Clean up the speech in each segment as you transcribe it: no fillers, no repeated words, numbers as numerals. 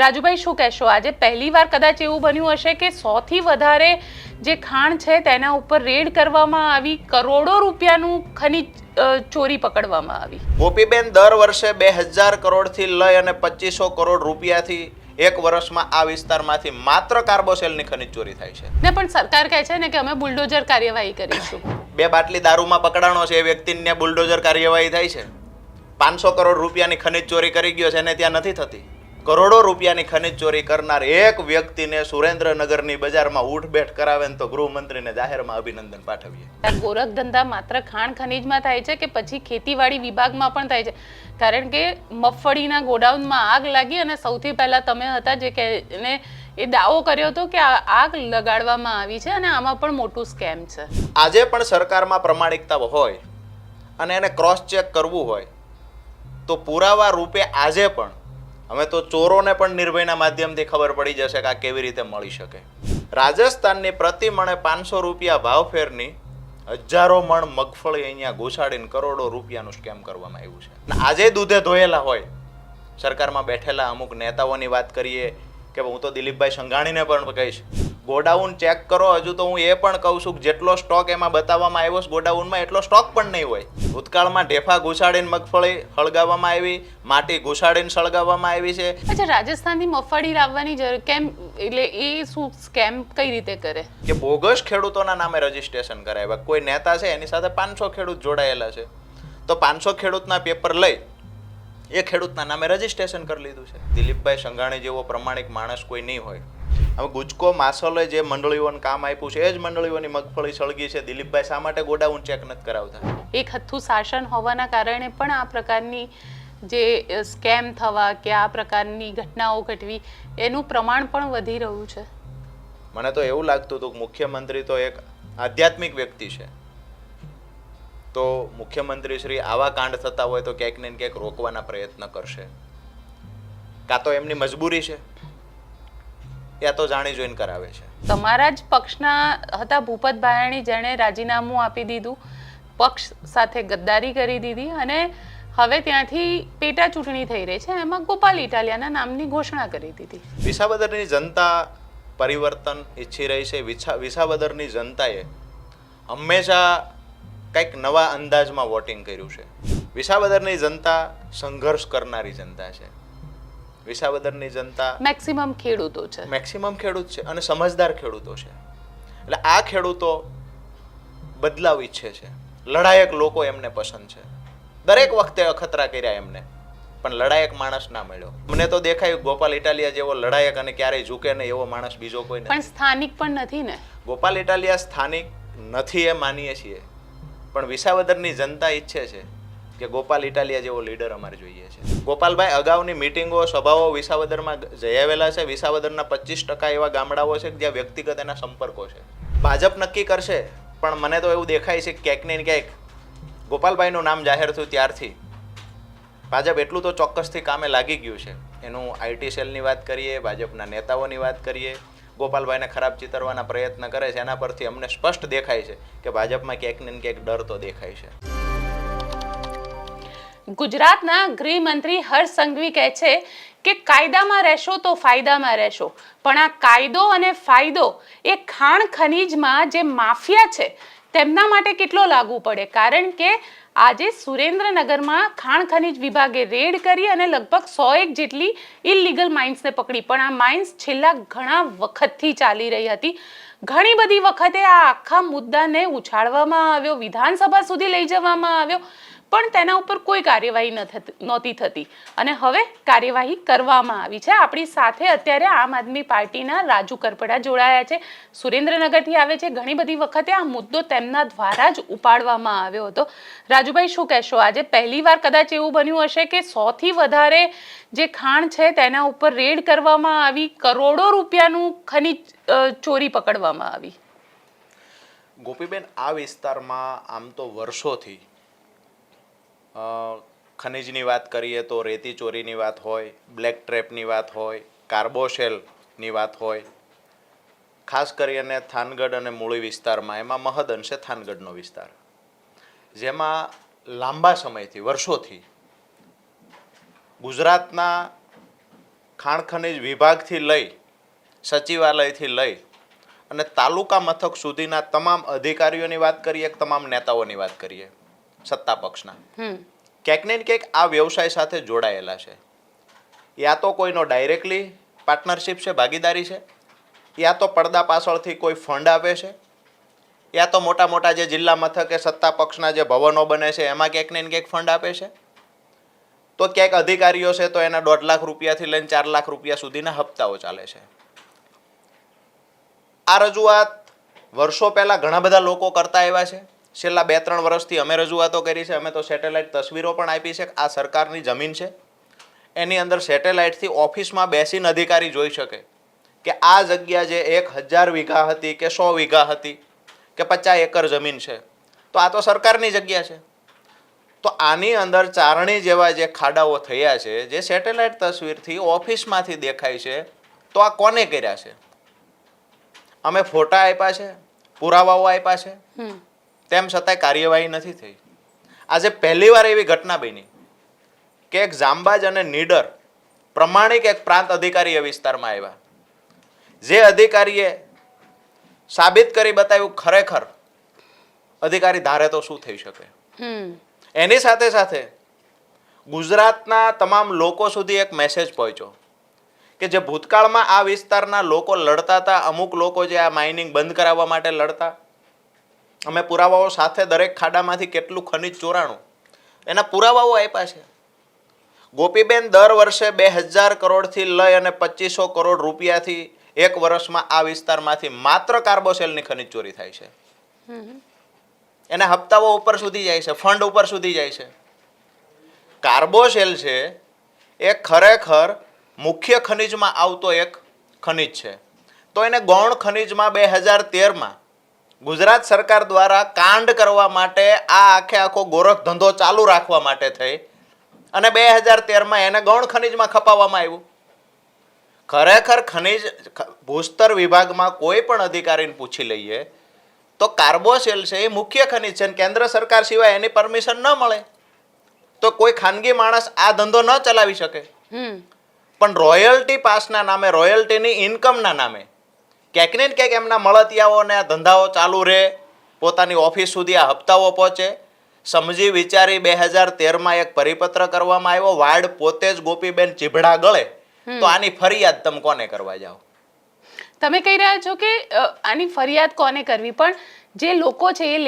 રાજુભાઈ શું કહેશો? આજે પહેલીવાર કદાચ એવું બન્યું હશે કે 100 થી વધારે જે ખાણ છે તેના ઉપર રેડ કરવામાં આવી, કરોડો રૂપિયાનું ખનીજ ચોરી પકડવામાં આવી. ગોપીબેન, દર વર્ષે 2000 કરોડથી લઈ અને 2500 કરોડ રૂપિયાથી એક વર્ષમાં આ વિસ્તારમાંથી માત્ર કાર્બોસેલની ખનીજ ચોરી થાય છે. ને પણ સરકાર કહે છે ને કે અમે બુલડોઝર કાર્યવાહી કરીશું. 2 બાટલી દારૂમાં પકડાણો છે એ વ્યક્તિને બુલડોઝર કાર્યવાહી થાય છે. 500 કરોડ રૂપિયાની ખનીજ ચોરી કરી ગયો છે એને ત્યાં નથી થતી. કરોડો રૂપિયાની ખનીજ ચોરી કરનાર એક વ્યક્તિને સુરેન્દ્રનગરની બજારમાં ઉઠબેઠ કરાવે ને તો ગૃહમંત્રીને જાહેરમાં અભિનંદન પાઠવીએ. ગોરખ ધંધા માત્ર ખાણ ખનીજમાં થાય છે કે પછી ખેતીવાડી વિભાગમાં પણ થાય છે? કારણ કે મગફળીના ગોડાઉનમાં આગ લાગી અને સૌથી પહેલા તમે હતા જે કે એ દાવો કર્યો હતો કે આ આગ લગાડવામાં આવી છે અને આમાં પણ મોટું સ્કેમ છે. આજે પણ સરકારમાં પ્રમાણિકતા હોય અને એને ક્રોસ ચેક કરવું હોય તો પુરાવા રૂપે આજે પણ અમે તો ચોરોને પણ નિર્ભયના માધ્યમથી ખબર પડી જશે કે આ કેવી રીતે મળી શકે. રાજસ્થાનની પ્રતિ મણે 500 રૂપિયા ભાવફેરની હજારો મણ મગફળી અહીંયા ઘુસાડીને કરોડો રૂપિયાનું સ્કેમ કરવામાં આવ્યું છે. આજે દૂધે ધોયેલા હોય સરકારમાં બેઠેલા અમુક નેતાઓની વાત કરીએ કે હું તો દિલીપભાઈ સંઘાણીને પણ કહીશ, ગોડાઉન ચેક કરો. હજુ તો હું એ પણ કહું છું કે જેટલો સ્ટોક એમાં બતાવવામાં આવ્યો છે ગોડાઉનમાં એટલો સ્ટોક પણ નહીં હોય. ભૂતકાળમાં ઢેફા ઘુસાડીને મગફળી હળગાવવામાં આવી, માટી ઘુસાડીને સળગાવવામાં આવી છે. અચ્છા, રાજસ્થાનથી મગફળી લાવવાની જરૂર કેમ? એટલે એ શું સ્કેમ કઈ રીતે કરે કે બોગસ ખેડૂતોના નામે રજીસ્ટ્રેશન કરાવ્યા. કોઈ નેતા છે એની સાથે 500 ખેડૂત જોડાયેલા છે તો 500 ખેડૂતના પેપર લઈ એ ખેડૂતના નામે રજીસ્ટ્રેશન કરી લીધું છે. દિલીપભાઈ સંઘાણી જેવો પ્રમાણિક માણસ કોઈ નહીં હોય. હવે ગુજકો માસોલે જે મંડળીઓને કામ આપ્યું છે એ જ મંડળીઓની મગફળી સળગી છે. દિલીપભાઈ શા માટે ગોડાઉન ચેક નથી કરાવતા? એક હથ્થું શાસન હોવાના કારણે પણ આ પ્રકારની જે સ્કેમ થવા કે આ પ્રકારની ઘટનાઓ ઘટવી એનું પ્રમાણ પણ વધી રહ્યું છે. મને તો એવું લાગતું હતું કે મુખ્યમંત્રી તો એક આધ્યાત્મિક વ્યક્તિ છે, તો મુખ્યમંત્રી શ્રી આવા કાંડ થતા હોય તો ક્યાંક ને ક્યાંક રોકવાના પ્રયત્ન કરશે. કાં તો એમની મજબૂરી છે યા તો જાણી જોઈને કરાવે છે. તમારા જ પક્ષના હતા ભૂપત ભાયાણી, જેણે રાજીનામું આપી દીધું, પક્ષ સાથે ગદ્દારી કરી દીધી અને હવે ત્યાંથી પેટા ચૂંટણી થઈ રહી છે, એમાં ગોપાલ ઇટાલિયાના નામની ઘોષણા કરી દીધી. વિસાવદરની જનતા પરિવર્તન ઈચ્છી રહી છે. વિસાવદરની જનતાએ હંમેશા કંઈક નવા અંદાજમાં વોટિંગ કર્યું છે. વિસાવદરની જનતા સંઘર્ષ કરનારી જનતા છે. વિસાવદરની જનતા મેક્સિમમ ખેડૂતો છે, મેક્સિમમ ખેડૂત છે અને સમજદાર ખેડૂતો છે. એટલે આ ખેડૂતો બદલાવ ઈચ્છે છે. લડાયક લોકો એમને પસંદ છે. દરેક વખતે અખતરા કર્યા એમને, પણ લડાયક માણસ ના મળ્યો. મને તો દેખાયું ગોપાલ ઇટાલિયા જેવો લડાયક અને ક્યારેય ઝૂકે નહીં એવો માણસ બીજો કોઈ નથી. પણ સ્થાનિક પણ નથી ને. ગોપાલ ઇટાલિયા સ્થાનિક નથી એ માનીએ છીએ, પણ વિસાવદરની જનતા ઈચ્છે છે કે ગોપાલ ઇટાલિયા જેવો લીડર અમારે જોઈએ છે. ગોપાલભાઈ અગાઉની મિટિંગો સભાઓ વિસાવદરમાં જઈ આવેલા છે. વિસાવદરના 25% એવા ગામડાઓ છે જ્યાં વ્યક્તિગત એના સંપર્કો છે. ભાજપ નક્કી કરશે, પણ મને તો એવું દેખાય છે કે ક્યાંક ને ક્યાંક ગોપાલભાઈનું નામ જાહેર થયું ત્યારથી ભાજપ એટલું તો ચોક્કસથી કામે લાગી ગયું છે. એનું આઈટી સેલની વાત કરીએ, ભાજપના નેતાઓની વાત કરીએ, ગોપાલભાઈને ખરાબ ચિતરવાના પ્રયત્ન કરે છે, એના પરથી અમને સ્પષ્ટ દેખાય છે કે ભાજપમાં ક્યાંક ને ક્યાંક ડર તો દેખાય છે. ગુજરાતના ગૃહમંત્રી હર્ષ સંઘવી કહે છે કે કાયદામાં રહેશો તો ફાયદામાં રહેશો, પણ આ કાયદો અને ફાયદો એ ખાણ ખનીજમાં જે માફિયા છે તેમના માટે કેટલો લાગુ પડે? કારણ કે આજે સુરેન્દ્રનગરમાં ખાણ ખનીજ વિભાગે રેડ કરી અને લગભગ 101 જેટલી ઇલીગલ માઇન્સને પકડી, પણ આ માઇન્સ છેલ્લા ઘણા વખતથી ચાલી રહી હતી. ઘણી બધી વખતે આ આખા મુદ્દાને ઉછાળવામાં આવ્યો, વિધાનસભા સુધી લઈ જવામાં આવ્યો, પણ તેના ઉપર કોઈ કાર્યવાહી નહોતી થતી અને હવે કાર્યવાહી કરવામાં આવી છે. આપણી સાથે અત્યારે આમ આદમી પાર્ટીના રાજુ કરપડા જોડાયા છે, સુરેન્દ્રનગરથી આવે છે. ઘણી બધી વખતે આ મુદ્દો તેમના દ્વારા જ ઉપાડવામાં આવ્યો હતો. રાજુભાઈ શું કહેશો? આજે પહેલીવાર કદાચ એવું બન્યું હશે કે 100 થી વધારે જે ખાણ છે તેના ઉપર રેડ કરવામાં આવી, કરોડો રૂપિયાનું ખનીજ ચોરી પકડવામાં આવી. ગોપીબેન, આ વિસ્તારમાં આમ તો વર્ષોથી ખનીજની વાત કરીએ તો રેતી ચોરીની વાત હોય, બ્લેક ટ્રેપની વાત હોય, કાર્બોશેલની વાત હોય, ખાસ કરીને થાનગઢ અને મૂળી વિસ્તારમાં, એમાં મહદ અંશે થાનગઢનો વિસ્તાર, જેમાં લાંબા સમયથી વર્ષોથી ગુજરાતના ખાણ ખનિજ વિભાગથી લઈ સચિવાલયથી લઈ અને તાલુકા મથક સુધીના તમામ અધિકારીઓની વાત કરીએ તમામ નેતાઓની વાત કરીએ સત્તા પક્ષના ક્યાંક ને ક્યાંક આ વ્યવસાય સાથે જોડાયેલા છે. યા તો કોઈનો ડાયરેક્ટલી પાર્ટનરશિપ છે, ભાગીદારી છે, યા તો પડદા પાછળથી કોઈ ફંડ આપે છે, યા તો મોટા મોટા જે જિલ્લા મથકે સત્તા પક્ષના જે ભવનો બને છે એમાં ક્યાંક ને ક્યાંક ફંડ આપે છે. તો ક્યાંક અધિકારીઓ છે તો એના 1.5 લાખ રૂપિયાથી લઈને 4 લાખ રૂપિયા સુધીના હપ્તાઓ ચાલે છે. આ રજૂઆત વર્ષો પહેલા ઘણા બધા લોકો કરતા આવ્યા છે. છેલ્લા 2-3 વર્ષથી અમે રજૂઆતો કરી છે. અમે તો સેટેલાઇટ તસવીરો પણ આપી છે. આ સરકારની જમીન છે, એની અંદર સેટેલાઇટથી ઓફિસમાં બેસીને અધિકારી જોઈ શકે કે આ જગ્યા જે 1000 વીઘા હતી કે 100 વીઘા હતી કે 50 એકર જમીન છે, તો આ તો સરકારની જગ્યા છે. તો આની અંદર ચારણી જેવા જે ખાડાઓ થયા છે, જે સેટેલાઇટ તસવીરથી ઓફિસમાંથી દેખાય છે, તો આ કોને કર્યા છે? અમે ફોટા આપ્યા છે, પુરાવાઓ આપ્યા છે, તેમ છતાંય કાર્યવાહી નથી થઈ. આજે પહેલીવાર એવી ઘટના બની કે એક જાંબાજ અને નીડર પ્રમાણિક એક પ્રાંત અધિકારી એ વિસ્તારમાં આવ્યા. જે અધિકારીએ સાબિત કરી બતાવ્યું ખરેખર અધિકારી ધારે તો શું થઈ શકે. એની સાથે સાથે ગુજરાતના તમામ લોકો સુધી એક મેસેજ પહોંચ્યો કે જે ભૂતકાળમાં આ વિસ્તારના લોકો લડતા હતા, અમુક લોકો જે આ માઇનિંગ બંધ કરાવવા માટે લડતા, અમે પુરાવાઓ સાથે દરેક ખાડામાંથી કેટલું ખનિજ ચોરાણું એના પુરાવાઓ આપ્યા છે. ગોપીબેન દર વર્ષે 2000 કરોડથી લઈ અને 2500 કરોડ રૂપિયાથી એક વર્ષમાં આ વિસ્તારમાંથી માત્ર કાર્બોસેલની ખનિજ ચોરી થાય છે. એના હપ્તાઓ ઉપર સુધી જાય છે, ફંડ ઉપર સુધી જાય છે. કાર્બોસેલ છે એ ખરેખર મુખ્ય ખનિજમાં આવતો એક ખનિજ છે. તો એને ગૌણ ખનિજમાં 2013માં ગુજરાત સરકાર દ્વારા કાંડ કરવા માટે આ આખો ગોરખ ધંધો ચાલુ રાખવા માટે થઈ અને 2013માં એને ગૌણ ખનિજમાં ખપાવવામાં આવ્યું. ખરેખર ખનિજ ભૂસ્તર વિભાગમાં કોઈ પણ અધિકારીને પૂછી લઈએ તો કાર્બોસેલ છે એ મુખ્ય ખનિજ છે. કેન્દ્ર સરકાર સિવાય એની પરમિશન ન મળે તો કોઈ ખાનગી માણસ આ ધંધો ન ચલાવી શકે. પણ રોયલ્ટી પાસના નામે, રોયલ્ટીની ઇન્કમના નામે ક્યાંક ને ક્યાંક એમના મળતિયાઓને આ ધંધાઓ ચાલુ રહે, પોતાની ઓફિસ સુધી આ હપ્તાઓ પહોંચે. સમજી વિચારી 2013માં એક પરિપત્ર કરવામાં આવ્યો. વાડ પોતે જ ગોપીબેન ચીભડા ગળે તો આની ફરિયાદ તમે કોને કરવા જાઓ? તમે કહી રહ્યા છો કે આની ફરિયાદ કોને કરવી, પણ જે લોકો છે એ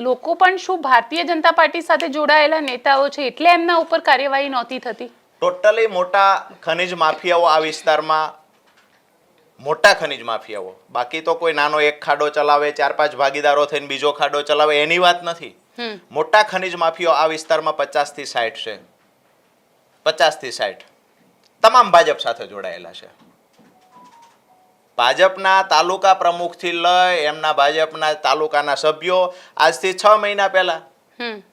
લોકો પણ શું ભારતીય જનતા પાર્ટી સાથે જોડાયેલા નેતાઓ છે એટલે એમના ઉપર કાર્યવાહી નહોતી થતી? ટોટલી મોટા ખનિજ માફિયાઓ આ વિસ્તારમાં, મોટા ખનિજ માફિયાઓ. બાકી તો કોઈ નાનો એક ખાડો ચલાવે, 4-5 ભાગીદારો થઈને બીજો ખાડો ચલાવે એની વાત નથી. મોટા ખનિજ માફિયાઓ આ વિસ્તારમાં 50 થી 60 છે. 50 થી 60 તમામ ભાજપ સાથે જોડાયેલા છે. ભાજપના તાલુકા પ્રમુખથી લઈ એમના ભાજપના તાલુકાના સભ્યો આજથી 6 મહિના પહેલા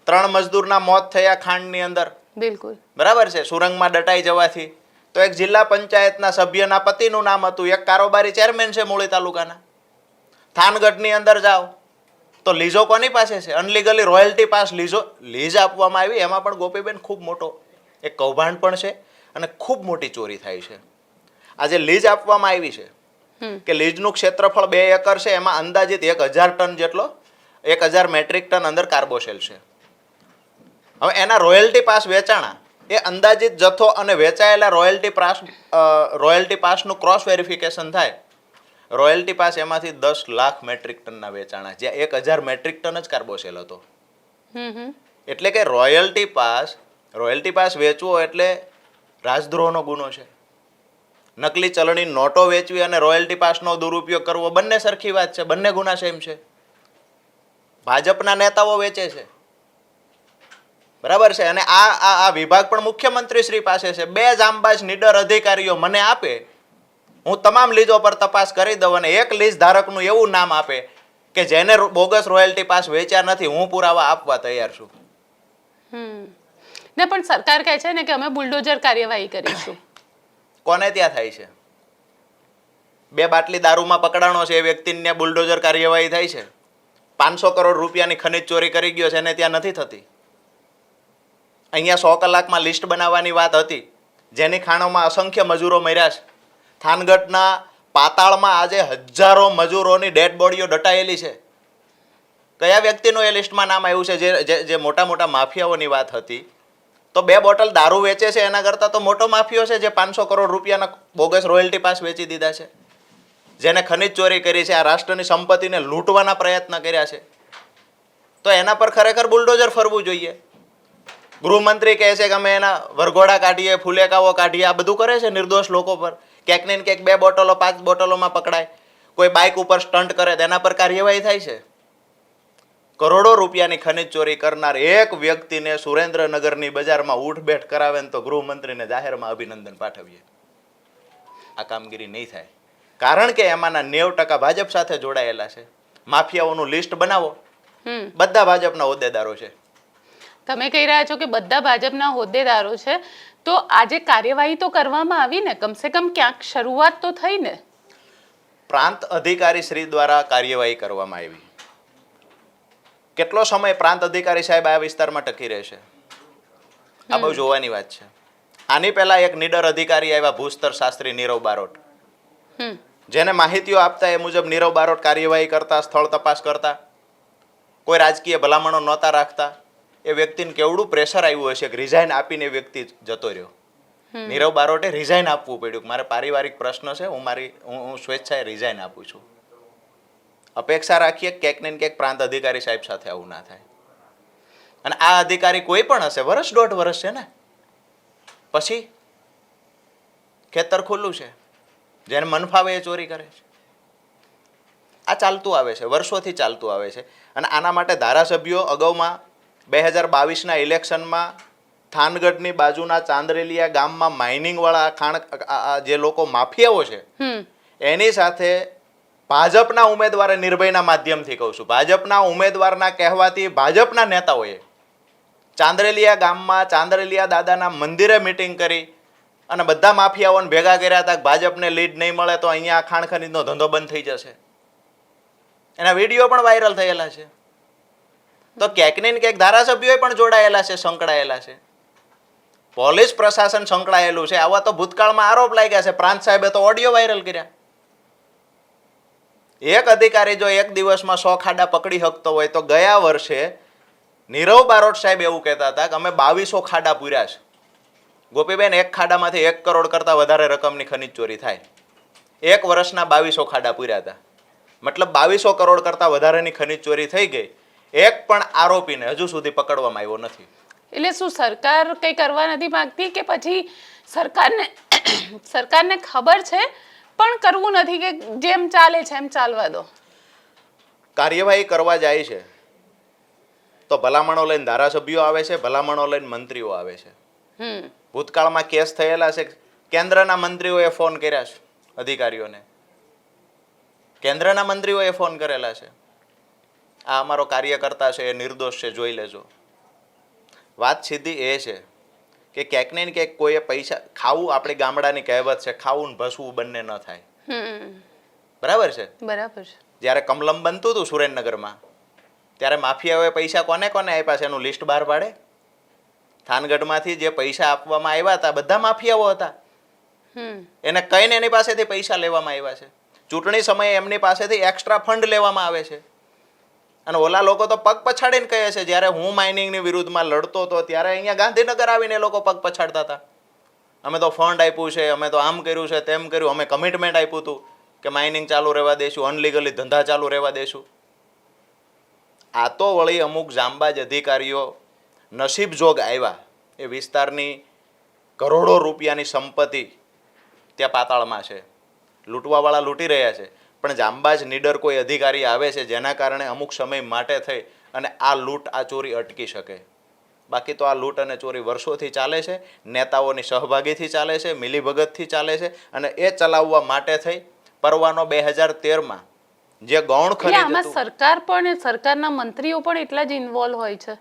3 મજદૂરના મોત થયા ખાંડની અંદર. બિલકુલ બરાબર છે. સુરંગમાં દટાઈ જવાથી તો એક જિલ્લા પંચાયતના સભ્યના પતિનું નામ હતું, એક કારોબારી ચેરમેન છે મૂળી તાલુકાના. થાનગઢની અંદર જાઓ તો લીઝો કોની પાસે છે? અનલીગલી રોયલ્ટી પાસ લીઝ આપવામાં આવી. એમાં પણ ગોપીબેન ખૂબ મોટો એક કૌભાંડ પણ છે અને ખૂબ મોટી ચોરી થાય છે. આજે લીઝ આપવામાં આવી છે કે લીઝનું ક્ષેત્રફળ 2 એકર છે, એમાં અંદાજિત 1000 ટન જેટલો 1000 મેટ્રિક ટન અંદર કાર્બોસેલ છે. હવે એના રોયલ્ટી પાસ વેચાણા એ અંદાજિત જથ્થો અને વેચાયેલા રોયલ્ટી પાસનું ક્રોસ વેરિફિકેશન થાય. રોયલ્ટી પાસ એમાંથી 10 લાખ મેટ્રિક ટનના વેચાણા, જ્યાં 1000 મેટ્રિક ટન જ કાર્બોસેલ હતો. એટલે કે રોયલ્ટી પાસ વેચવો એટલે રાજદ્રોહનો ગુનો છે. નકલી ચલણી નોટો વેચવી અને રોયલ્ટી પાસનો દુરુપયોગ કરવો બંને સરખી વાત છે, બંને ગુના સેમ છે. ભાજપના નેતાઓ વેચે છે, બરાબર છે. અને આ વિભાગ પણ મુખ્યમંત્રી શ્રી પાસે છે. 2 જાંબાજ નીડર અધિકારીઓ મને આપે, હું તમામ લીઝો પર તપાસ કરી દઉં અને એક લીઝ ધારકનું એવું નામ આપે કે જેને બોગસ રોયલ્ટી પાસ વેચ્યા નથી, હું પુરાવા આપવા તૈયાર છું. ને પણ સરકાર કહે છે ને કે અમે બુલડોઝર કાર્યવાહી કરીશું. કોને ત્યાં થાય છે? 2 બાટલી દારૂમાં પકડાણો છે એ વ્યક્તિને બુલડોઝર કાર્યવાહી થાય છે. 500 કરોડ રૂપિયાની ખનિજ ચોરી કરી ગયો છે એને ત્યાં નથી થતી. અહીંયા 100 કલાકમાં લિસ્ટ બનાવવાની વાત હતી જેની ખાણોમાં અસંખ્ય મજૂરો મર્યા છે. થાનગઢના પાતાળમાં આજે હજારો મજૂરોની ડેડ બોડીઓ દટાયેલી છે. કયા વ્યક્તિનું એ લિસ્ટમાં નામ આવ્યું છે? જે મોટા મોટા માફિયાઓની વાત હતી, તો 2 બોટલ દારૂ વેચે છે એના કરતાં તો મોટો માફિયો છે જે 500 કરોડ રૂપિયાના બોગસ રોયલ્ટી પાસ વેચી દીધા છે, જેને ખનીજ ચોરી કરી છે, આ રાષ્ટ્રની સંપત્તિને લૂંટવાના પ્રયત્ન કર્યા છે. તો એના પર ખરેખર બુલડોઝર ફરવું જોઈએ. ગૃહમંત્રી કહે છે કે અમે એના વરઘોડા કાઢીએ, ફુલેકાઓ કાઢીએ, આ બધું કરે છે નિર્દોષ લોકો પર. ક્યાંક ને ક્યાંક 2 બોટલો 5 બોટલોમાં પકડાય, કોઈ બાઇક ઉપર સ્ટન્ટ કરે તેના પર કાર્યવાહી થાય છે. કરોડો રૂપિયાની ખનીજ ચોરી કરનાર એક વ્યક્તિને સુરેન્દ્રનગરની બજારમાં ઉઠબેઠ કરાવે ને તો ગૃહમંત્રીને જાહેરમાં અભિનંદન પાઠવીએ. આ કામગીરી નહીં થાય, કારણ કે એમાંના 90% ભાજપ સાથે જોડાયેલા છે. માફિયાઓનું લિસ્ટ બનાવો, બધા ભાજપના હોદ્દેદારો છે. તમે કહી રહ્યા છો કે બધા ભાજપના હોદ્દેદારો છે, તો આજે કાર્યવાહી તો કરવામાં આવી ને, કમસે કમ ક્યાંક શરૂઆત તો થઈ ને. પ્રાંત અધિકારી શ્રી દ્વારા કાર્યવાહી કરવામાં આવી. કેટલો સમય પ્રાંત અધિકારી સાહેબ આ વિસ્તારમાં ટકી રહેશે, આ બહુ જોવાની વાત છે. આની પહેલા એક નીડર અધિકારી આવ્યા, ભૂસ્તર શાસ્ત્રી નીરવ બારોટ, જેને માહિતીઓ આપતા એ મુજબ નીરવ બારોટ કાર્યવાહી કરતા, સ્થળ તપાસ કરતા, કોઈ રાજકીય ભલામણો નહોતા રાખતા. એ વ્યક્તિને કેવડું પ્રેશર આવ્યું હશે કે રિઝાઇન આપીને એ વ્યક્તિ જતો રહ્યો. નીરવ બારોટે રિઝાઇન આપવું પડ્યું કે મારે પારિવારિક પ્રશ્ન છે, હું સ્વેચ્છાએ રિઝાઇન આપું છું. અપેક્ષા રાખીએ ક્યાંક ને ક્યાંક પ્રાંત અધિકારી સાહેબ સાથે આવું ના થાય. અને આ અધિકારી કોઈ પણ હશે, 1.5 વર્ષ છે ને, પછી ખેતર ખુલ્લું છે, જેને મન ફાવે એ ચોરી કરે છે. આ ચાલતું આવે છે, વર્ષોથી ચાલતું આવે છે. અને આના માટે ધારાસભ્યો અગાઉમાં 2022ના ઇલેક્શનમાં થાનગઢની બાજુના ચાંદરેલિયા ગામમાં માઇનિંગ વાળા જે લોકો માફિયાઓ છે એની સાથે ભાજપના ઉમેદવારે, નિર્ભયના માધ્યમથી કહું છું, ભાજપના ઉમેદવારના કહેવાથી ભાજપના નેતાઓએ ચાંદરેલિયા ગામમાં ચાંદરેલિયા દાદાના મંદિરે મિટિંગ કરી અને બધા માફિયાઓને ભેગા કર્યા હતા કે ભાજપને લીડ નહીં મળે તો અહીંયા ખાણ ખનીજનો ધંધો બંધ થઈ જશે. એના વિડીયો પણ વાયરલ થયેલા છે. તો ક્યાંક ને ક્યાંક ધારાસભ્યો પણ જોડાયેલા છે, સંકળાયેલા છે, પોલીસ પ્રશાસન સંકળાયેલું છે. આવા તો ભૂતકાળમાં આરોપ લાગ્યા છે. પ્રાંત સાહેબે તો ઓડિયો વાયરલ કર્યા. એક અધિકારી જો એક દિવસમાં 100 ખાડા પકડી શકતો હોય તો ગયા વર્ષે નીરવ બારોટ સાહેબ એવું કહેતા હતા કે અમે 2200 ખાડા પૂર્યા છે. ગોપીબેન, એક ખાડામાંથી 1 કરોડ કરતાં વધારે રકમની ખનીજ ચોરી થાય. એક વર્ષના 2200 ખાડા પૂર્યા હતા, મતલબ 2200 કરોડ કરતાં વધારેની ખનીજ ચોરી થઈ ગઈ. એક પણ આરોપીને હજુ સુધી પકડવામાં આવ્યો નથી. એટલે શું સરકાર કંઈ કરવા નથી માંગતી કે પછી સરકારને ખબર છે પણ કરવું નથી કે જેમ ચાલે છે એમ ચાલવા દો? કાર્યવાહી કરવા જાય છે તો ભલામણો લઈને ધારાસભ્યો આવે છે, ભલામણો લઈને મંત્રીઓ આવે છે. ભૂતકાળમાં કેસ થયેલા છે. કેન્દ્રના મંત્રીઓએ ફોન કર્યા છે અધિકારીઓને, કેન્દ્રના મંત્રીઓએ ફોન કરેલા છે, આ અમારો કાર્યકર્તા છે, એ નિર્દોષ છે, જોઈ લેજો. વાત સીધી એ છે કે ક્યાંક ને ક્યાંક કોઈએ પૈસા ખાવું, આપણી ગામડાની કહેવત છે, ખાવું ને ભસવું બંને ન થાય. બરાબર છે? બરાબર છે. જ્યારે કમલમ બનતું હતું સુરેન્દ્રનગરમાં, ત્યારે માફિયાઓએ પૈસા કોને કોને આપ્યા છે એનું લિસ્ટ બહાર પાડે. થાનગઢમાંથી જે પૈસા આપવામાં આવ્યા હતા બધા માફિયાઓ હતા. એને કહીને એની પાસેથી પૈસા લેવામાં આવ્યા છે. ચૂંટણી સમયે એમની પાસેથી એક્સ્ટ્રા ફંડ લેવામાં આવે છે. અને ઓલા લોકો તો પગ પછાડીને કહે છે, જ્યારે હું માઇનિંગની વિરુદ્ધમાં લડતો હતો ત્યારે અહીંયા ગાંધીનગર આવીને એ લોકો પગ પછાડતા હતા, અમે તો ફંડ આપ્યું છે, અમે તો આમ કર્યું છે, તેમ કર્યું, અમે કમિટમેન્ટ આપ્યું હતું કે માઇનિંગ ચાલુ રહેવા દઈશું, અનલીગલી ધંધા ચાલુ રહેવા દઈશું. આ તો વળી અમુક જાંબાજ અધિકારીઓ નસીબ જોગ આવ્યા. એ વિસ્તારની કરોડો રૂપિયાની સંપત્તિ ત્યાં પાતાળમાં છે, લૂંટવાવાળા લૂંટી રહ્યા છે, પણ જાંબાજ નીડર કોઈ અધિકારી આવે છે જેના કારણે અમુક સમય માટે થઈ અને આ લૂંટ, આ ચોરી અટકી શકે. બાકી તો આ લૂંટ અને ચોરી વર્ષોથી ચાલે છે, નેતાઓની સહભાગીથી ચાલે છે, મિલીભગતથી ચાલે છે. અને એ ચલાવવા માટે થઈ પરવાનો 2013માં જે ગૌણ ખનીજ આમાં સરકાર પણ, સરકારના મંત્રીઓ પણ એટલા જ ઇન્વોલ્વ હોય છે.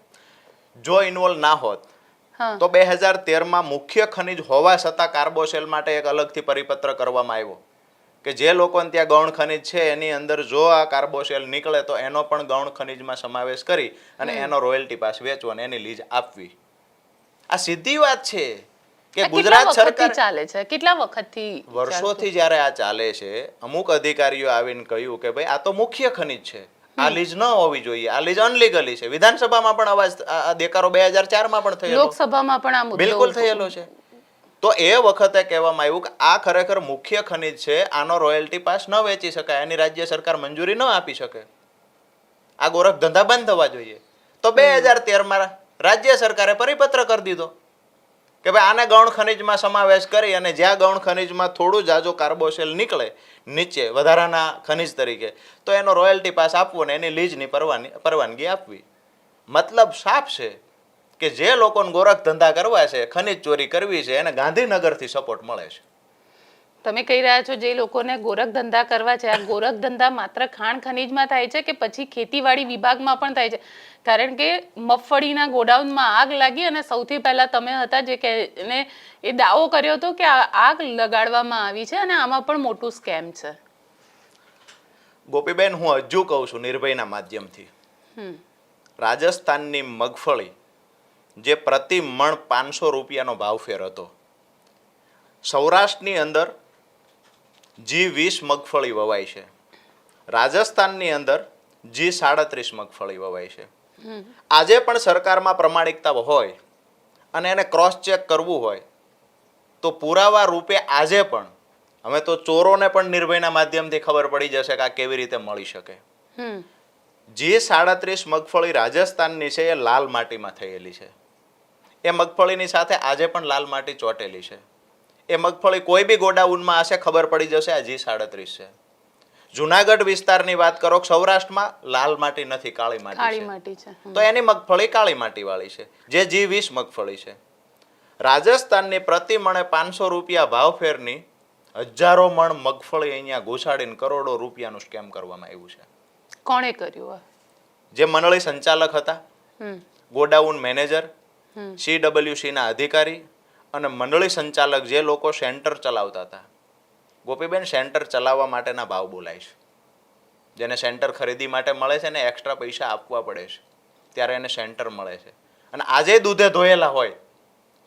જો ઇન્વોલ્વ ના હોત તો 2013માં મુખ્ય ખનીજ હોવા છતાં કાર્બોસેલ માટે એક અલગથી પરિપત્ર કરવામાં આવ્યો કે જે લોકોને ત્યાં ગૌણ ખનીજ છે એની અંદર જો આ કાર્બોસેલ નીકળે તો એનો પણ ગૌણ ખનીજમાં સમાવેશ કરી અને એનો રોયલ્ટી પાસ વેચવો અને એની લીઝ આપવી. આ સીધી વાત છે. કે આ ગુજરાત કેટલા વખતથી સરકાર ચાલે છે કેટલા વખતથી વર્ષોથી જ્યારે આ ચાલે છે, અમુક અધિકારીઓ આવીને કહ્યું કે ભાઈ આ તો મુખ્ય ખનિજ છે, આ લીજ ન હોવી જોઈએ, આ લીજ અનલીગલી છે. વિધાનસભામાં પણ અવાજ આ દેકારો 2004માં પણ થયેલો, લોકસભામાં પણ આ મુદ્દો બિલકુલ થયેલો છે. તો એ વખતે કહેવામાં આવ્યું કે આ ખરેખર મુખ્ય ખનિજ છે, આનો રોયલ્ટી પાસ ન વેચી શકાય, એની રાજ્ય સરકાર મંજૂરી ન આપી શકે, આ ગોરખ ધંધા બંધ થવા જોઈએ. તો 2013માં રાજ્ય સરકારે પરિપત્ર કરી દીધો કે ભાઈ આને ગૌણ ખનિજમાં સમાવેશ કરી અને જ્યાં ગૌણ ખનિજમાં થોડું જાજો કાર્બોશેલ નીકળે નીચે વધારાના ખનિજ તરીકે, તો એનો રોયલ્ટી પાસ આપવો ને એની લીજની પરવાનગી આપવી. મતલબ સાફ છે કે જે લોકોને ગોરખ ધંધા કરવા છે, ખનિજ ચોરી કરવી છે, એને ગાંધીનગરથી સપોર્ટ મળે છે. તમે કહી રહ્યા છો જે લોકોને ગોરખ ધંધા કરવા છે, આ ગોરખ ધંધા માત્ર ખાણ ખનીજમાં થાય છે કે પછી ખેતીવાડી વિભાગમાં પણ થાય છે? કારણ કે મગફળીના ગોડાઉનમાં આગ લાગી અને સૌથી પહેલા તમે હતા જે કે એ દાવો કર્યો હતો કે આ આગ લગાડવામાં આવી છે અને આમાં પણ મોટું સ્કેમ છે. ગોપીબેન, હું હજુ કહું છું નિર્ભયના માધ્યમથી, રાજસ્થાનની મગફળી જે પ્રતિ મણ 500 રૂપિયાનો ભાવફેર હતો, સૌરાષ્ટ્રની અંદર G20 મગફળી વવાય છે, રાજસ્થાનની અંદર G37 મગફળી વવાય છે. આજે પણ સરકારમાં પ્રમાણિકતા હોય અને એને ક્રોસ ચેક કરવું હોય તો પુરાવા રૂપે આજે પણ અમે તો ચોરોને પણ નિર્ભયના માધ્યમથી ખબર પડી જશે કે આ કેવી રીતે મળી શકે. G37 મગફળી રાજસ્થાનની છે, એ લાલ માટીમાં થયેલી છે. એ મગફળીની સાથે આજે પણ લાલ માટી ચોટેલી છે. એ મગફળી કોઈ બી ગોડાઉનમાં હશે, ખબર પડી જશે આ G37 છે. જુનાગઢ વિસ્તારની વાત કરો, સૌરાષ્ટ્રમાં લાલ માટી નથી, કાળી માટી છે, તો એની મગફળી કાળી માટી વાળી છે, જે G20 મગફળી છે. રાજસ્થાનની પ્રતિ મણે 500 રૂપિયા ભાવફેરની હજારો મણ મગફળી અહીંયા ઘુસાડીને કરોડો રૂપિયાનું સ્કેમ કરવામાં આવ્યું છે. કોણે કર્યું? જે મંડળી સંચાલક હતા, ગોડાઉન મેનેજર, CWC ના અધિકારી અને મંડળી સંચાલક, જે લોકો સેન્ટર ચલાવતા હતા. ગોપીબેન, સેન્ટર ચલાવવા માટેના ભાવ બોલાય છે. જેને સેન્ટર ખરીદી માટે મળે છે ને એક્સ્ટ્રા પૈસા આપવા પડે છે, ત્યારે એને સેન્ટર મળે છે. અને આજે દૂધે ધોયેલા હોય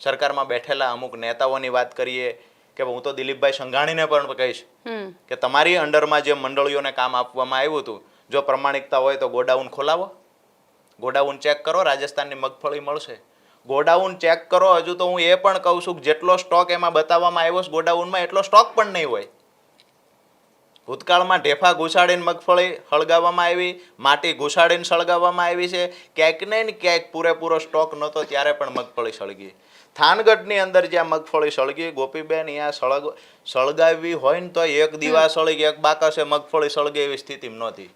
સરકારમાં બેઠેલા અમુક નેતાઓની વાત કરીએ કે હું તો દિલીપભાઈ સંઘાણીને પણ કહીશ કે તમારી અંડરમાં જે મંડળીઓને કામ આપવામાં આવ્યું હતું, જો પ્રમાણિકતા હોય તો ગોડાઉન ખોલાવો, ગોડાઉન ચેક કરો, રાજસ્થાનની મગફળી મળશે. ગોડાઉન ચેક કરો. હજુ તો હું એ પણ કહું છું કે જેટલો સ્ટોક એમાં બતાવવામાં આવ્યો છે ગોડાઉનમાં, એટલો સ્ટોક પણ નહીં હોય. ભૂતકાળમાં ઢેફા ઘુસાડીને મગફળી સળગાવવામાં આવી, માટી ઘુસાડીને સળગાવવામાં આવી છે. ક્યાંક ને ક્યાંક પૂરેપૂરો સ્ટોક નહોતો ત્યારે પણ મગફળી સળગી. થાનગઢની અંદર જ્યાં મગફળી સળગી, ગોપીબેન, અહીંયા સળગાવી હોય ને તો એક દીવા સળગી, એક બાકસે મગફળી સળગે એવી સ્થિતિ નહોતી.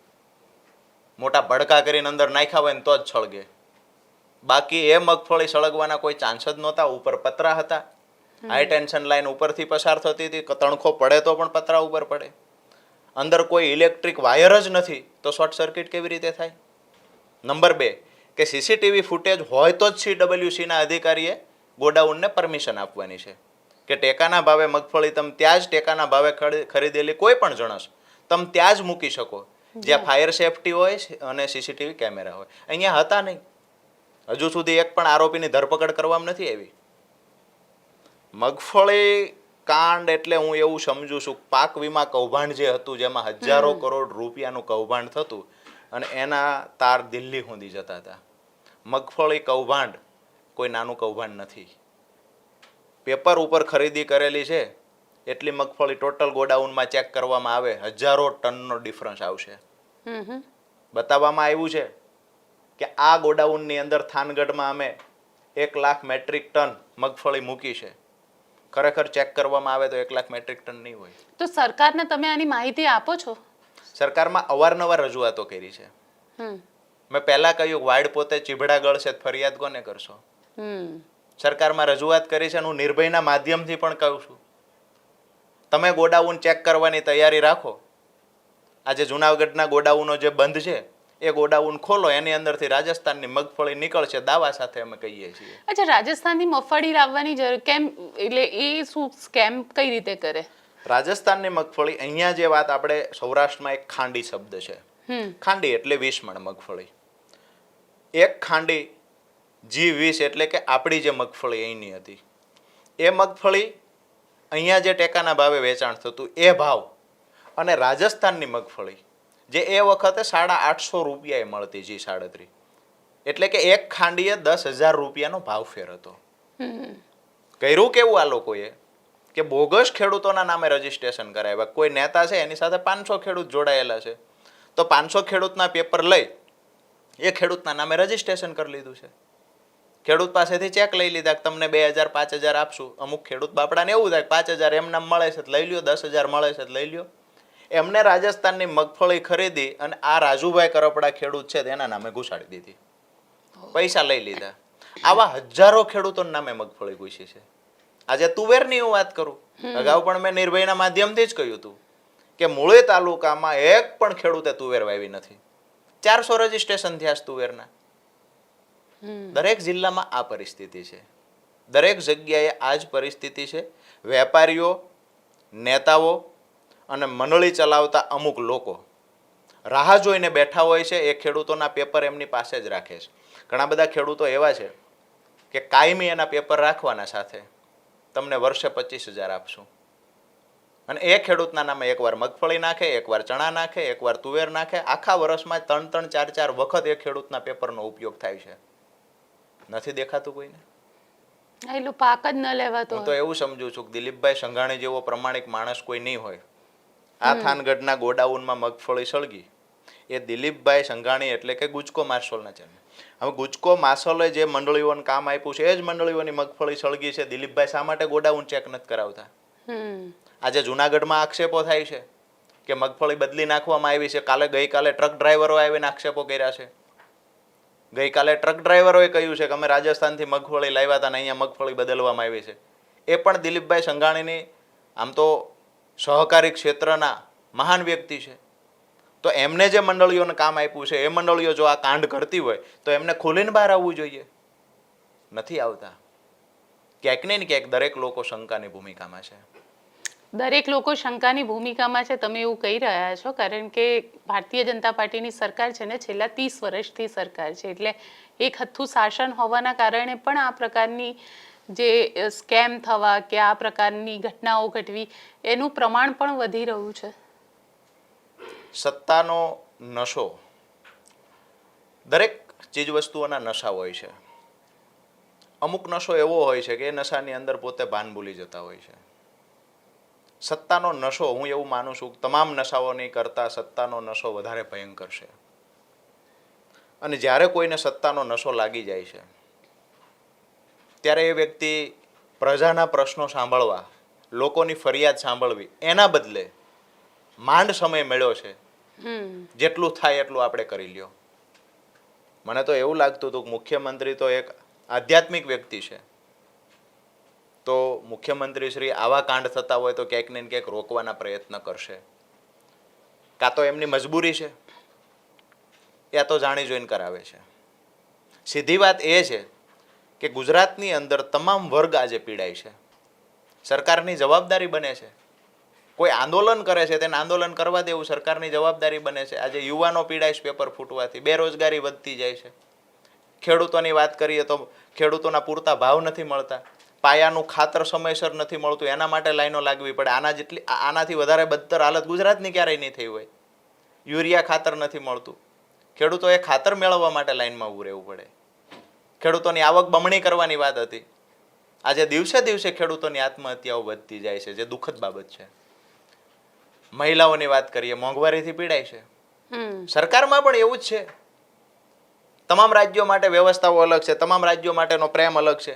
મોટા ભડકા કરીને અંદર નાખ્યા હોય ને તો જ સળગે, બાકી એ મગફળી સળગવાના કોઈ ચાન્સ જ નહોતા. ઉપર પતરા હતા, હાઈ ટેન્શન લાઈન ઉપરથી પસાર થતી હતી, તણખો પડે તો પણ પતરા ઉપર પડે. અંદર કોઈ ઇલેક્ટ્રિક વાયર જ નથી, તો શોર્ટ સર્કિટ કેવી રીતે થાય? નંબર 2 કે CCTV ફૂટેજ હોય તો જ CWC ના અધિકારીએ ગોડાઉનને પરમિશન આપવાની છે કે ટેકાના ભાવે મગફળી તમે ત્યાં જ ટેકાના ભાવે ખરીદેલી કોઈ પણ જણસ તમે ત્યાં જ મૂકી શકો, જ્યાં ફાયર સેફટી હોય અને CCTV કેમેરા હોય. અહીંયા હતા નહીં. હજુ સુધી એક પણ આરોપીની ધરપકડ કરવામાં નથી આવી. મગફળી કાંડ એટલે હું એવું સમજુ છું, પાક વીમા કૌભાંડ જે હતું, જેમાં હજારો કરોડ રૂપિયાનું કૌભાંડ થતું અને એના તાર દિલ્હી સુધી જતા હતા. મગફળી કૌભાંડ કોઈ નાનું કૌભાંડ નથી. પેપર ઉપર ખરીદી કરેલી છે એટલી મગફળી ટોટલ ગોડાઉનમાં ચેક કરવામાં આવે, હજારો ટનનો ડિફરન્સ આવશે. બતાવવામાં આવ્યું છે કે આ ગોડાઉનની અંદર થાનગઢમાં અમે 1 લાખ મેટ્રિક ટન મગફળી મૂકી છે. ખરેખર ચેક કરવામાં આવે તો 1 લાખ મેટ્રિક ટન નહીં હોય. તો સરકારને તમે આની માહિતી આપો છો? સરકારમાં અવારનવાર રજૂઆતો કરી છે. મેં પહેલા કહ્યું વાડ પોતે ચીભડા ગળશે, ફરિયાદ કોને કરશો? સરકારમાં રજૂઆત કરી છે. હું નિર્ભયના માધ્યમથી પણ કહું છું, તમે ગોડાઉન ચેક કરવાની તૈયારી રાખો. આજે જુનાગઢના ગોડાઉનો જે બંધ છે એ ગોડાઉન ખોલો, એની અંદરથી રાજસ્થાનની મગફળી નીકળશે, દાવા સાથે અમે કહીએ છીએ. અચ્છા, રાજસ્થાનની મગફળી લાવવાની જરૂર કેમ? એટલે એ શું સ્કેમ કઈ રીતે કરે? રાજસ્થાનની મગફળી, અહીંયા જે વાત આપણે સૌરાષ્ટ્રમાં એક ખાંડી શબ્દ છે, ખાંડી એટલે 20 મણ મગફળી. એક ખાંડી G20 એટલે કે આપણી જે મગફળી અહીંની હતી એ મગફળી અહીંયા જે ટેકાના ભાવે વેચાણ થતું એ ભાવ અને રાજસ્થાનની મગફળી જે એ વખતે 850 રૂપિયાએ મળતી G37, એટલે કે એક ખાંડીએ 10,000 રૂપિયાનો ભાવ ફેર હતો. કર્યું કેવું આ લોકોએ કે બોગસ ખેડૂતોના નામે રજીસ્ટ્રેશન કરાવ્યા. કોઈ નેતા છે એની સાથે 500 ખેડૂત જોડાયેલા છે, તો 500 ખેડૂતના પેપર લઈ એ ખેડૂતના નામે રજીસ્ટ્રેશન કરી લીધું છે. ખેડૂત પાસેથી ચેક લઈ લીધા કે તમને 2,000 5,000 આપશું. અમુક ખેડૂત બાપડાને એવું થાય 5,000 એમનામ મળે છે લઈ લ્યો, 10,000 મળે છે લઈ લ્યો. એમને રાજસ્થાનની મગફળી ખરીદી અને આ રાજુભાઈ કરપડા ખેડૂત છે તેના નામે ઘુસાડી દીધી, પૈસા લઈ લીધા. આવા હજારો ખેડૂતોના નામે મગફળી ઘૂસી છે. આજે તુવેરની હું વાત કરું, અગાઉ પણ મેં નિર્ભયના માધ્યમથી જ કહ્યું હતું કે મૂળી તાલુકામાં એક પણ ખેડૂતે તુવેર વાવી નથી. 400 રજીસ્ટ્રેશન થયા છે તુવેરના. દરેક જિલ્લામાં આ પરિસ્થિતિ છે, દરેક જગ્યાએ આ જ પરિસ્થિતિ છે. વેપારીઓ, નેતાઓ અને મંડળી ચલાવતા અમુક લોકો રાહ જોઈને બેઠા હોય છે. એ ખેડૂતોના પેપર એમની પાસે જ રાખે છે. ઘણા બધા ખેડૂતો એવા છે કે કાયમી એના પેપર રાખવાના સાથે તમને વર્ષે 25,000 આપશું, અને એ ખેડૂતના નામે એકવાર મગફળી નાખે, એકવાર ચણા નાખે, એકવાર તુવેર નાખે. આખા વર્ષમાં 3-3 4-4 વખત એ ખેડૂતના પેપરનો ઉપયોગ થાય છે. નથી દેખાતું કોઈને? એટલું પાક જ ન લેવાતો. હું તો એવું સમજુ છું કે દિલીપભાઈ સંઘાણી જેવો પ્રમાણિક માણસ કોઈ નહીં હોય. આ થાનગઢના ગોડાઉનમાં મગફળી સળગી એ દિલીપભાઈ સંઘાણી એટલે કે ગુજકો માર્શલના છે. હવે ગુજકો માર્શલે જે મંડળીઓને કામ આપ્યું છે એ જ મંડળીઓની મગફળી સળગી છે. દિલીપભાઈ શા માટે ગોડાઉન ચેક નથી કરાવતા? આજે જુનાગઢમાં આક્ષેપો થાય છે કે મગફળી બદલી નાખવામાં આવી છે. ગઈકાલે ટ્રક ડ્રાઈવરો આવીને આક્ષેપો કર્યા છે. ગઈકાલે ટ્રક ડ્રાઈવરોએ કહ્યું છે કે અમે રાજસ્થાનથી મગફળી લાવ્યા હતા ને અહીંયા મગફળી બદલવામાં આવી છે. એ પણ દિલીપભાઈ સંઘાણીની આમ તો સહકારી ક્ષેત્રના મહાન વ્યક્તિ છે. તો એમને જે મંડળીઓને કામ આપ્યું છે એ મંડળીઓ જો આ કાંડ કરતી હોય તો એમને ખોલીને બહાર આવવું જોઈએ. નથી આવતા. ક્યાંક ને ક્યાંક દરેક લોકો શંકાની ભૂમિકામાં છે. દરેક લોકો શંકાની ભૂમિકામાં છે, તમે એવું કહી રહ્યા છો, કારણ કે ભારતીય જનતા પાર્ટીની સરકાર છે ને છેલ્લા 30 વર્ષથી સરકાર છે, એટલે એક હથ્થું શાસન હોવાના કારણે પણ આ પ્રકારની જે સ્કેમ થવા કે આ પ્રકારની ઘટનાઓ ઘટવી એનું પ્રમાણ પણ વધી રહ્યું છે. સત્તાનો નશો, દરેક ચીજ વસ્તુઓના નશા હોય છે. અમુક નશો એવો હોય છે કે એ નશાની અંદર પોતે ભાન ભૂલી જતા હોય છે. સત્તાનો નશો, હું એવું માનું છું કે તમામ નશાઓની કરતાં સત્તાનો નશો વધારે ભયંકર છે. અને જ્યારે કોઈને સત્તાનો નશો લાગી જાય છે ત્યારે એ વ્યક્તિ પ્રજાના પ્રશ્નો સાંભળવા, લોકોની ફરિયાદ સાંભળવી એના બદલે માંડ સમય મળ્યો છે, જેટલું થાય એટલું આપણે કરી લ્યો. મને તો એવું લાગતું હતું કે મુખ્યમંત્રી તો એક આધ્યાત્મિક વ્યક્તિ છે, તો મુખ્યમંત્રી શ્રી આવા કાંડ થતા હોય તો ક્યાંક ને ક્યાંક રોકવાના પ્રયત્ન કરશે. કાં તો એમની મજબૂરી છે, યા તો જાણી જોઈને કરાવે છે. સીધી વાત એ છે કે ગુજરાતની અંદર તમામ વર્ગ આજે પીડાય છે. સરકારની જવાબદારી બને છે. કોઈ આંદોલન કરે છે તેને આંદોલન કરવા દેવું સરકારની જવાબદારી બને છે. આજે યુવાનો પીડાય છે પેપર ફૂટવાથી, બેરોજગારી વધતી જાય છે. ખેડૂતોની વાત કરીએ તો ખેડૂતોના પૂરતા ભાવ નથી મળતા, પાયાનું ખાતર સમયસર નથી મળતું, એના માટે લાઈનો લાગવી પડે. આનાથી વધારે બદતર હાલત ગુજરાતની ક્યારેય નહીં થઈ હોય. યુરિયા ખાતર નથી મળતું, ખેડૂતોએ ખાતર મેળવવા માટે લાઈનમાં ઊભું રહેવું પડે. ખેડૂતોની આવક બમણી કરવાની વાત હતી. આજે દિવસે દિવસે ખેડૂતોની આત્મહત્યાઓ વધતી જાય છે, જે દુઃખદ બાબત છે. મહિલાઓની વાત કરીએ, મોંઘવારીથી પીડાય છે. સરકારમાં પણ એવું જ છે. તમામ રાજ્યો માટે વ્યવસ્થાઓ અલગ છે, તમામ રાજ્યો માટેનો પ્રેમ અલગ છે.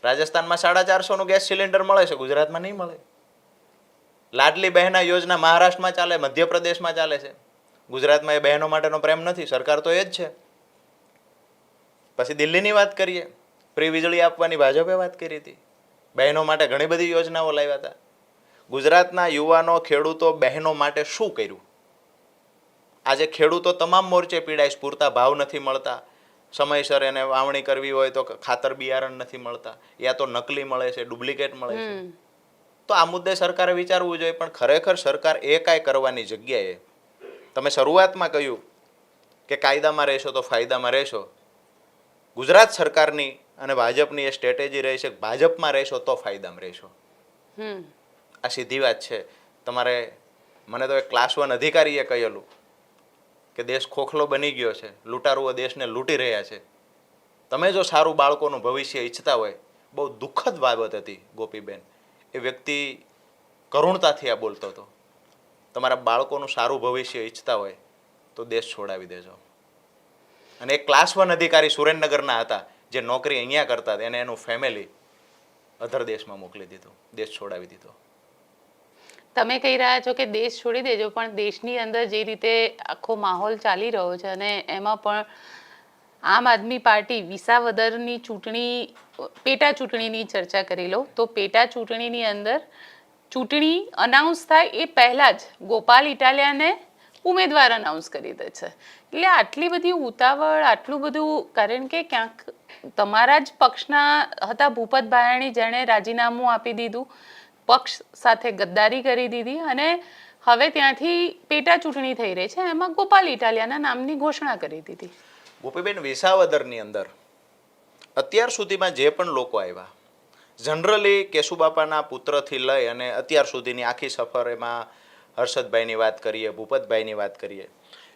રાજસ્થાનમાં 450 ગેસ સિલિન્ડર મળે છે, ગુજરાતમાં નહીં મળે. લાડલી બહેના યોજના મહારાષ્ટ્રમાં ચાલે, મધ્યપ્રદેશમાં ચાલે છે. ગુજરાતમાં એ બહેનો માટેનો પ્રેમ નથી. સરકાર તો એ જ છે. પછી દિલ્હીની વાત કરીએ, ફ્રી વીજળી આપવાની ભાજપે વાત કરી હતી. બહેનો માટે ઘણી બધી યોજનાઓ લાવ્યા હતા. ગુજરાતના યુવાનો, ખેડૂતો, બહેનો માટે શું કર્યું? આજે ખેડૂતો તમામ મોરચે પીડાય. પૂરતા ભાવ નથી મળતા, સમયસર એને વાવણી કરવી હોય તો ખાતર બિયારણ નથી મળતા, યા તો નકલી મળે છે, ડુપ્લિકેટ મળે છે. તો આ મુદ્દે સરકારે વિચારવું જોઈએ. પણ ખરેખર સરકાર એ કાંઈ કરવાની જગ્યાએ, તમે શરૂઆતમાં કહ્યું કે કાયદામાં રહેશો તો ફાયદામાં રહેશો. ગુજરાત સરકારની અને ભાજપની એ સ્ટ્રેટેજી રહી છે કે ભાજપમાં રહેશો તો ફાયદામાં રહેશો. હમ આ સીધી વાત છે. તમારે મને તો એક ક્લાસ 1 અધિકારીએ કહેલું કે દેશ ખોખલો બની ગયો છે, લૂંટારુઓ દેશને લૂંટી રહ્યા છે. તમે જો સારું બાળકોનું ભવિષ્ય ઈચ્છતા હોય, બહુ દુઃખદ બાબત હતી ગોપીબેન. એ વ્યક્તિ કરુણતાથી આ બોલતો હતો. તમારા બાળકોનું સારું ભવિષ્ય ઈચ્છતા હોય તો દેશ છોડાવી દેજો. અને એક ક્લાસ 1 અધિકારી સુરેન્દ્રનગરના હતા, જે નોકરી અહીંયા કરતા હતા, એને એનું ફેમિલી અધર દેશમાં મોકલી દીધું, દેશ છોડાવી દીધો. તમે કહી રહ્યા છો કે દેશ છોડી દેજો, પણ દેશની અંદર જે રીતે આખો માહોલ ચાલી રહ્યો છે અને એમાં પણ આમ આદમી પાર્ટી વિસાવદરની ચૂંટણી, પેટા ચૂંટણીની ચર્ચા કરી લો તો પેટા ચૂંટણીની અંદર ચૂંટણી અનાઉન્સ થાય એ પહેલાં જ ગોપાલ ઇટાલિયાને ઉમેદવાર અનાઉન્સ કરી દે છે. એટલે આટલી બધી ઉતાવળ, આટલું બધું, કારણ કે ક્યાંક તમારા જ પક્ષના હતા ભૂપત ભાયાણી, જેણે રાજીનામું આપી દીધું, પક્ષ સાથે ગદ્દારી કરી દીધી અને હવે ત્યાંથી પેટા ચૂંટણી થઈ રહી છે, એમાં ગોપાલ ઇટાલિયાના નામની ઘોષણા કરી દીધી. ગોપીબેન, વિસાવદરની અંદર અત્યાર સુધીમાં જે પણ લોકો આવ્યા, જનરલી કેશુબાપાના પુત્રથી લઈ અને અત્યાર સુધીની આખી સફર, એમાં હર્ષદભાઈની વાત કરીએ, ભૂપતભાઈની વાત કરીએ,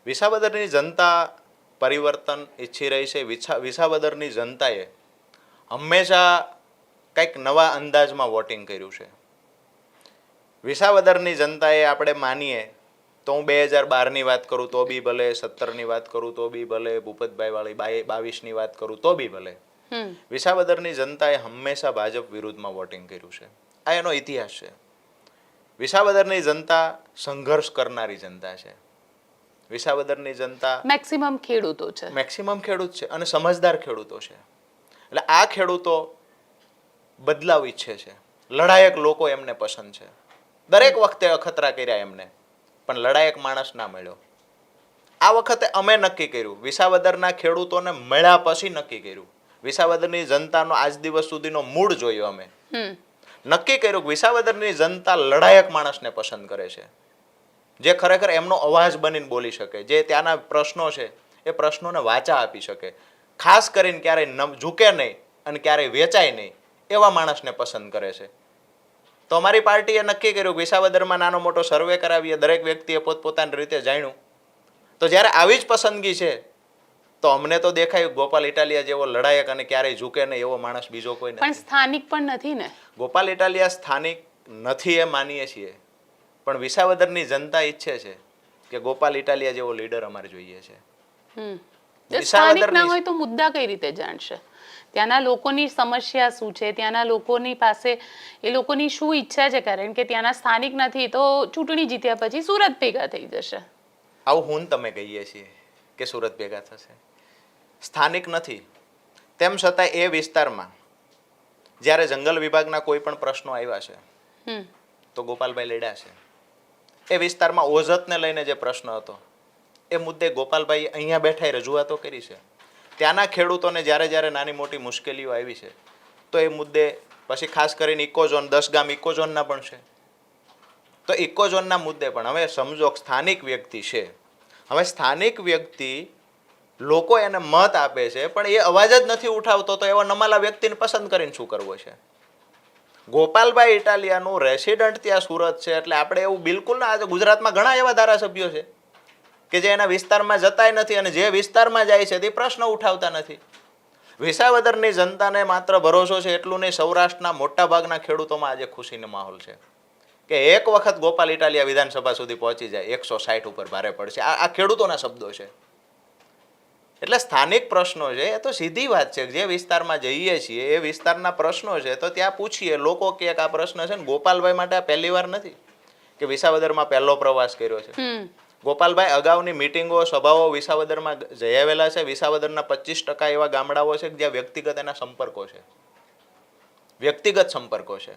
વિસાવદરની જનતા પરિવર્તન ઈચ્છી રહી છે. વિસાવદરની જનતાએ હંમેશા કંઈક નવા અંદાજમાં વોટિંગ કર્યું છે. વિસાવદરની જનતાએ, આપણે માનીએ તો હું 2012ની વાત કરું તો બી ભલે, 17ની વાત કરું તો બી ભલે, ભૂપતભાઈ વાળી 22ની વાત કરું તો બી ભલે, વિસાવદરની જનતાએ હંમેશા ભાજપ વિરુદ્ધમાં વોટિંગ કર્યું છે. આ એનો ઇતિહાસ છે. વિસાવદરની જનતા સંઘર્ષ કરનારી જનતા છે. વિસાવદરની જનતા મેક્સિમમ ખેડૂતો છે, મેક્સિમમ ખેડૂત છે અને સમજદાર ખેડૂતો છે. એટલે આ ખેડૂતો બદલાવ ઈચ્છે છે. લડાયક લોકો એમને પસંદ છે. દરેક વખતે અખતરા કર્યા એમને, પણ લડાયક માણસ ના મળ્યો. આ વખતે અમે નક્કી કર્યું, વિસાવદરના ખેડૂતોને મળ્યા પછી નક્કી કર્યું, વિસાવદરની જનતાનો આજ દિવસ સુધીનો મૂળ જોયો અમે. નક્કી કર્યું કે વિસાવદરની જનતા લડાયક માણસને પસંદ કરે છે, જે ખરેખર એમનો અવાજ બનીને બોલી શકે, જે ત્યાંના પ્રશ્નો છે એ પ્રશ્નોને વાચા આપી શકે, ખાસ કરીને ક્યારેય ઝૂકે નહીં અને ક્યારેય વેચાય નહીં એવા માણસને પસંદ કરે છે. તો અમારી પાર્ટીએ નક્કી કર્યું, વિસાવદરમાં નાનો મોટો સર્વે કરાવીએ, દરેક વ્યક્તિએ પોતપોતાની રીતે જાણ્યું. તો જ્યારે આવી જ પસંદગી છે તો અમને તો દેખાયું ગોપાલ ઇટાલિયા જેવો લડાયક અને ક્યારેય ઝૂકે નહીં એવો માણસ બીજો કોઈ નથી. પણ સ્થાનિક પણ નથી ને. ગોપાલ ઇટાલિયા સ્થાનિક નથી એ માનીએ છીએ, પણ વિસાવદરની જનતા ઈચ્છે છે કે ગોપાલ ઇટાલિયા જેવો લીડર અમારે જોઈએ છે. સ્થાનિક ના હોય તો મુદ્દા કઈ રીતે જાણશે? ત્યાંના લોકોની સમસ્યા શું છે, ત્યાંના લોકોની પાસે એ લોકોની શું ઈચ્છા છે? કારણ કે ત્યાંના સ્થાનિક નથી તો ચૂંટણી જીત્યા પછી સુરત ભેગા થઈ જશે. આવું હું તમે કહીએ છીએ કે સુરત ભેગા થશે. સ્થાનિક નથી, તેમ છતાં એ વિસ્તારમાં જ્યારે જંગલ વિભાગના કોઈ પણ પ્રશ્નો આવ્યા છે તો ગોપાલભાઈ લડ્યા છે. એ વિસ્તારમાં ઓઝતને લઈને જે પ્રશ્ન હતો એ મુદ્દે ગોપાલભાઈ અહીંયા બેઠા રજૂઆતો કરી છે. ત્યાંના ખેડૂતોને જ્યારે જ્યારે નાની મોટી મુશ્કેલીઓ આવી છે તો એ મુદ્દે પછી ખાસ કરીને ઇકોઝોન, 10 ગામ ઇકોઝોનના પણ છે, તો ઇકોઝોનના મુદ્દે પણ હવે સમજો સ્થાનિક વ્યક્તિ છે, હવે સ્થાનિક વ્યક્તિ લોકો એને મત આપે છે પણ એ અવાજ જ નથી ઉઠાવતો, તો એવા નમાલા વ્યક્તિને પસંદ કરીને શું કરવો છે? ગોપાલભાઈ ઇટાલિયાનું રેસિડન્ટ ત્યાં સુરત છે, એટલે આપણે એવું બિલકુલ ના. આજે ગુજરાતમાં ઘણા એવા ધારાસભ્યો છે કે જે એના વિસ્તારમાં જતાય નથી અને જે વિસ્તારમાં જાય છે તે પ્રશ્ન ઉઠાવતા નથી. વિસાવદરની જનતાને માત્ર ભરોસો છે એટલું નહીં, સૌરાષ્ટ્રના મોટા ભાગના ખેડૂતોમાં આજે ખુશીનો માહોલ છે કે એક વખત ગોપાલ ઇટાલિયા વિધાનસભા સુધી પહોંચી જાય 160 ઉપર ભારે પડશે. આ ખેડૂતોના શબ્દો છે. એટલે સ્થાનિક પ્રશ્નો છે એ તો સીધી વાત છે, જે વિસ્તારમાં જઈએ છીએ એ વિસ્તારના પ્રશ્નો છે તો ત્યાં પૂછીએ. લોકો કે આ પ્રશ્ન છે ને, ગોપાલભાઈ માટે આ પહેલી વાર નથી કે વિસાવદરમાં પહેલો પ્રવાસ કર્યો છે. ગોપાલભાઈ અગાઉની મિટિંગો, સભાઓ વિસાવદરમાં જઈ આવેલા છે. વિસાવદરના 25% એવા ગામડાઓ છે જ્યાં વ્યક્તિગત એના સંપર્કો છે, વ્યક્તિગત સંપર્કો છે.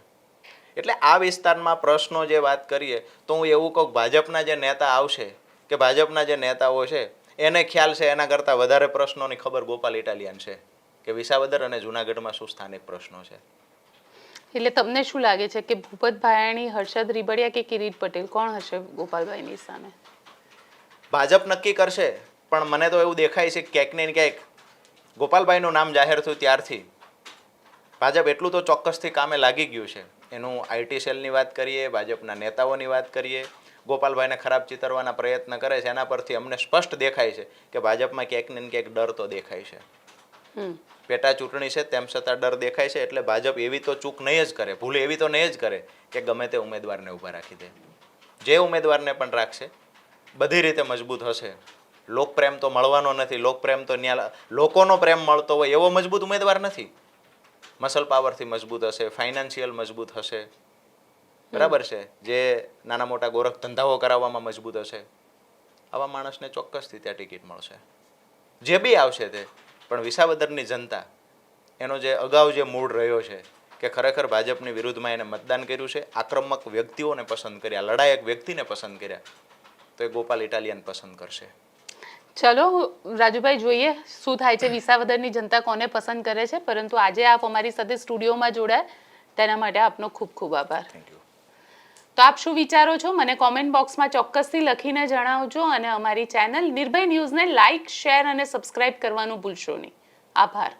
એટલે આ વિસ્તારમાં પ્રશ્નો જે વાત કરીએ તો હું એવું કહું, ભાજપના જે નેતા આવશે કે ભાજપના જે નેતાઓ છે એને ખ્યાલ છે એના કરતાં વધારે પ્રશ્નોની ખબર ગોપાલ ઇટાલિયન છે કે વિસાવદર અને જુનાગઢમાં શું સ્થાનિક પ્રશ્નો છે. એટલે તમને શું લાગે છે કે ભૂપત ભાયાણી, હર્ષદ રીબડિયા કે કિરીટ પટેલ કોણ હશે ગોપાલભાઈની સામે? ભાજપ નક્કી કરશે, પણ મને તો એવું દેખાય છે કે ક્યાંક ને ક્યાંક ગોપાલભાઈનું નામ જાહેર થયું ત્યારથી ભાજપ એટલું તો ચોક્કસથી કામે લાગી ગયું છે. એનું આઈટી સેલની વાત કરીએ, ભાજપના નેતાઓની વાત કરીએ, ગોપાલભાઈને ખરાબ ચિતરવાના પ્રયત્ન કરે છે, એના પરથી અમને સ્પષ્ટ દેખાય છે કે ભાજપમાં ક્યાંક ને ક્યાંક ડર તો દેખાય છે. પેટા ચૂંટણી છે તેમ છતાં ડર દેખાય છે. એટલે ભાજપ એવી તો ચૂક નહીં જ કરે, ભૂલ એવી તો નહીં જ કરે કે ગમે તે ઉમેદવારને ઊભા રાખી દે. જે ઉમેદવારને પણ રાખશે બધી રીતે મજબૂત હશે. લોકપ્રેમ તો મળવાનો નથી. લોકપ્રેમ તો ન્યા લોકોનો પ્રેમ મળતો હોય એવો મજબૂત ઉમેદવાર નથી. મસલ પાવરથી મજબૂત હશે, ફાઇનાન્શિયલ મજબૂત હશે, બરાબર છે, જે નાના મોટા ગોરખ ધંધાઓ કરાવવામાં મજબૂત હશે. આવા માણસને ચોક્કસથી ત્યાં ટિકિટ મળશે. જે બી આવશે તે. પણ વિસાવદરની જનતા એનો જે અગાઉ જે મૂડ રહ્યો છે કે ખરેખર ભાજપની વિરુદ્ધમાં એને મતદાન કર્યું છે, આક્રમક વ્યક્તિઓને પસંદ કર્યા, લડાયક વ્યક્તિને પસંદ કર્યા, તો એ ગોપાલ ઇટાલિયન પસંદ કરશે. ચલો રાજુભાઈ, જોઈએ શું થાય છે, વિસાવદરની જનતા કોને પસંદ કરે છે. પરંતુ આજે આપ અમારી સાથે સ્ટુડિયોમાં જોડાયા તેના માટે આપનો ખૂબ ખૂબ આભાર. Thank you. તો આપ શું વિચારો છો મને કોમેન્ટ બોક્સમાં ચોક્કસથી લખીને જણાવજો અને અમારી ચેનલ નિર્ભય ન્યૂઝને લાઇક, શેર અને સબસ્ક્રાઇબ કરવાનું ભૂલશો નહીં. આભાર.